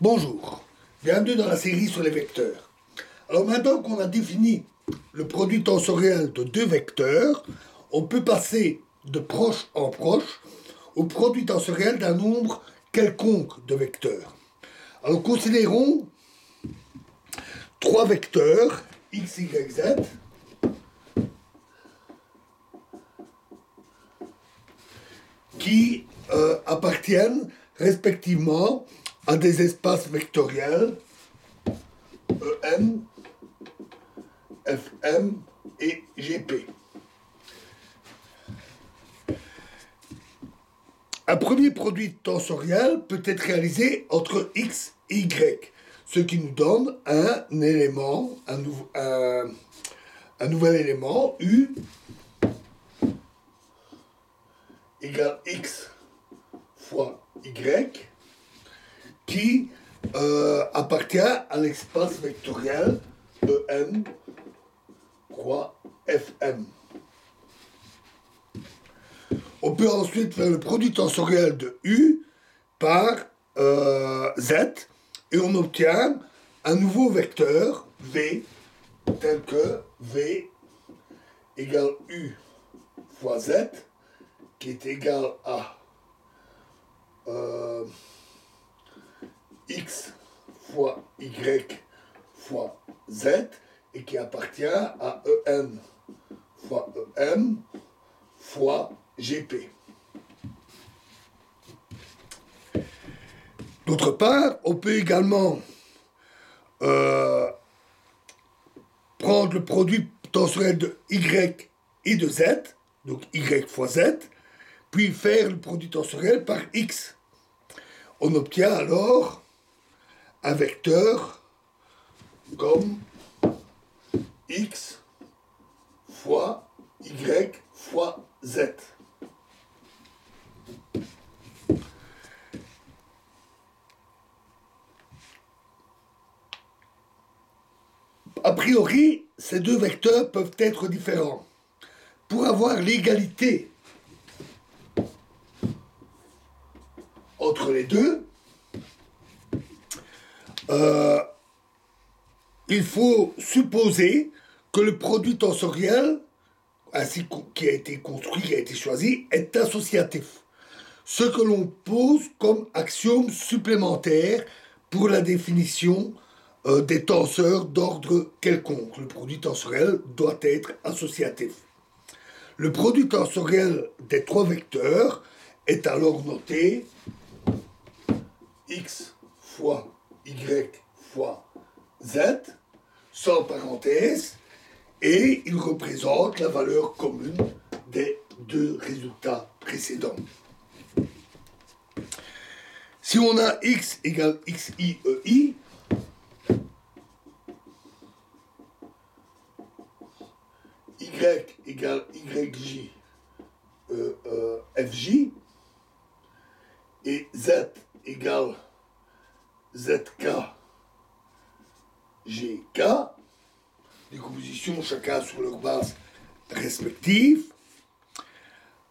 Bonjour, bienvenue dans la série sur les vecteurs. Alors maintenant qu'on a défini le produit tensoriel de deux vecteurs, on peut passer de proche en proche au produit tensoriel d'un nombre quelconque de vecteurs. Alors considérons trois vecteurs x, y, z qui appartiennent respectivement à des espaces vectoriels EM, FM et GP. Un premier produit tensoriel peut être réalisé entre x et y, ce qui nous donne un élément, un nouvel élément, U égale x fois y, qui appartient à l'espace vectoriel EM croix FM. On peut ensuite faire le produit tensoriel de U par Z et on obtient un nouveau vecteur V tel que V égale U fois Z qui est égal à X fois Y fois Z et qui appartient à EN fois EM fois GP. D'autre part, on peut également prendre le produit tensoriel de Y et de Z, donc Y fois Z, puis faire le produit tensoriel par X. On obtient alors un vecteur comme X fois Y fois Z. A priori, ces deux vecteurs peuvent être différents. Pour avoir l'égalité entre les deux, il faut supposer que le produit tensoriel, ainsi qui a été construit, qui a été choisi, est associatif. Ce que l'on pose comme axiome supplémentaire pour la définition des tenseurs d'ordre quelconque. Le produit tensoriel doit être associatif. Le produit tensoriel des trois vecteurs est alors noté x fois y fois z, sans parenthèse, et il représente la valeur commune des deux résultats précédents. Si on a x égale xi ei, y égale yj fj, et z égale zk gk, décomposition chacun sur leur base respective,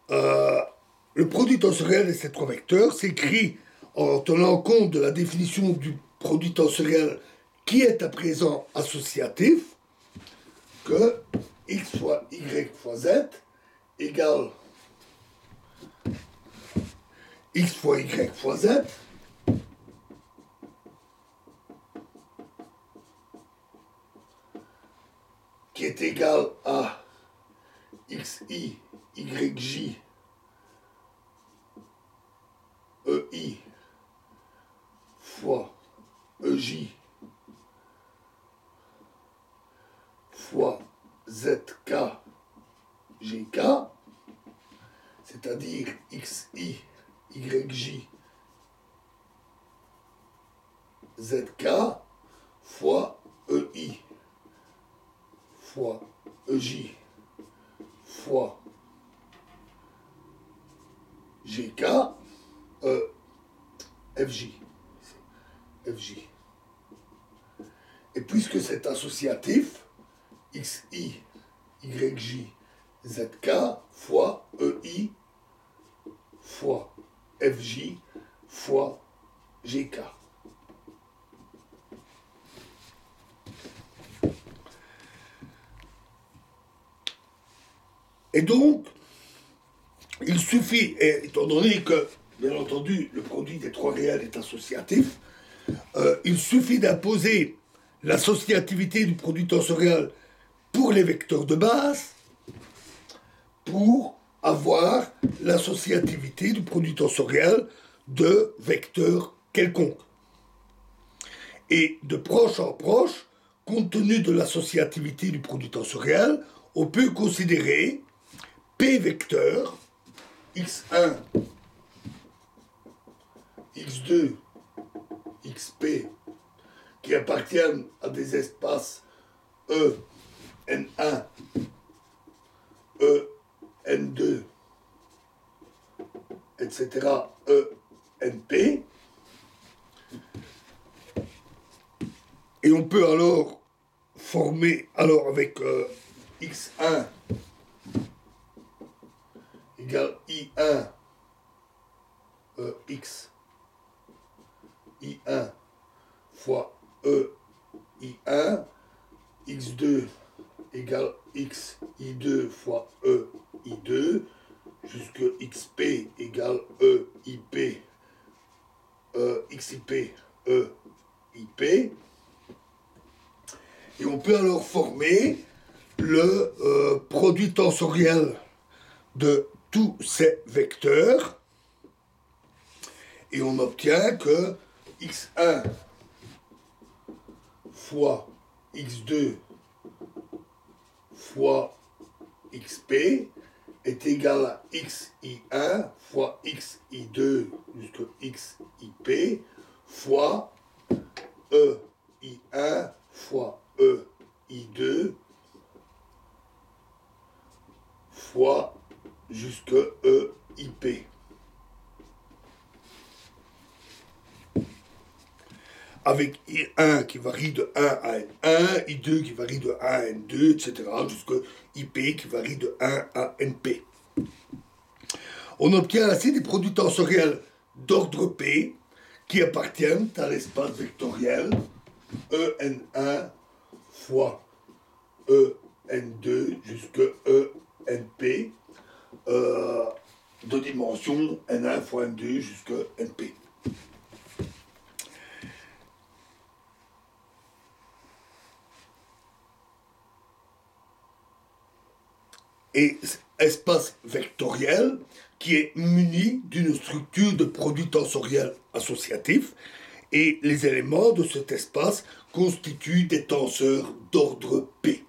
le produit tensoriel de ces trois vecteurs s'écrit en tenant compte de la définition du produit tensoriel qui est à présent associatif, que x fois y fois z égale x fois y fois z qui est égal à xi yj ei fois ej fois zk gk, c'est-à-dire xi yj zk fois ei fois ej fois gk fj. Et puisque c'est associatif, xi yj zk fois ei fois fj fois gk. Et donc, il suffit, et étant donné que, bien entendu, le produit des trois réels est associatif, il suffit d'imposer l'associativité du produit tensoriel pour les vecteurs de base pour avoir l'associativité du produit tensoriel de vecteurs quelconques. Et de proche en proche, compte tenu de l'associativité du produit tensoriel, on peut considérer P vecteurs x1, x2, xp qui appartiennent à des espaces E, N1, E, N2, etc., E, NP. Et on peut alors former, alors avec x1 égale i1 x i1 fois e i1, x2 égale x i2 fois e i2, jusque xp égale e ip xip e ip. Et on peut alors former le produit tensoriel de tous ces vecteurs. Et on obtient que x1 fois x2 fois xp est égal à xi1 fois xi2 jusqu'à xip fois ei1 fois ei2 fois jusque eip. Avec I1 qui varie de 1 à N1, I2 qui varie de 1 à N2, etc., jusqu'à IP qui varie de 1 à NP. On obtient ainsi des produits tensoriels d'ordre P qui appartiennent à l'espace vectoriel EN1 fois EN2 jusqu'à ENP de dimension N1 fois N2 jusqu'à NP. Et espace vectoriel qui est muni d'une structure de produit tensoriel associatif, et les éléments de cet espace constituent des tenseurs d'ordre P.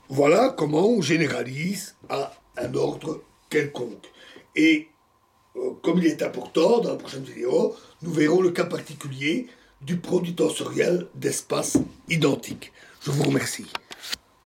Voilà comment on généralise à un ordre quelconque. Et comme il est important, dans la prochaine vidéo, nous verrons le cas particulier du produit tensoriel d'espaces identiques. Je vous remercie.